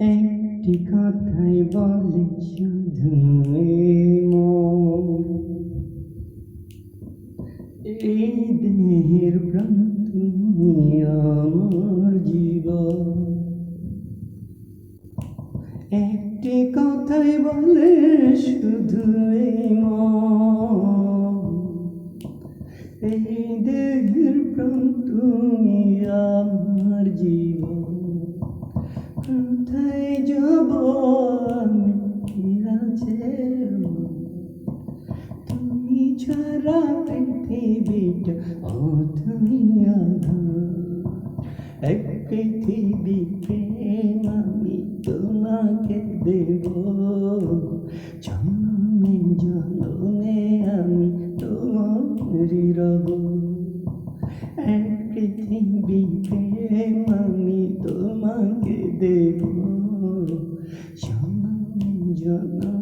একটি কথাই বলে শুধু এই মন, এই দেহের প্রাণ তুমি আমার জীবন। একটি কথাই বলে শুধু এই মন, এই দেহের প্রাণ তুমি আমার জীবন। কোথায় যাব আমি, কি আছে তুমি ছাড়া পৃথিবীটা অথই আঁধার। এক পৃথিবী প্রেম আমি তোমাকে দেব, জন্মে জন্মে আমি তোমারই রব। এক পৃথিবী প্রেম আমি তোমাকে দেব, জন্মে জন্মে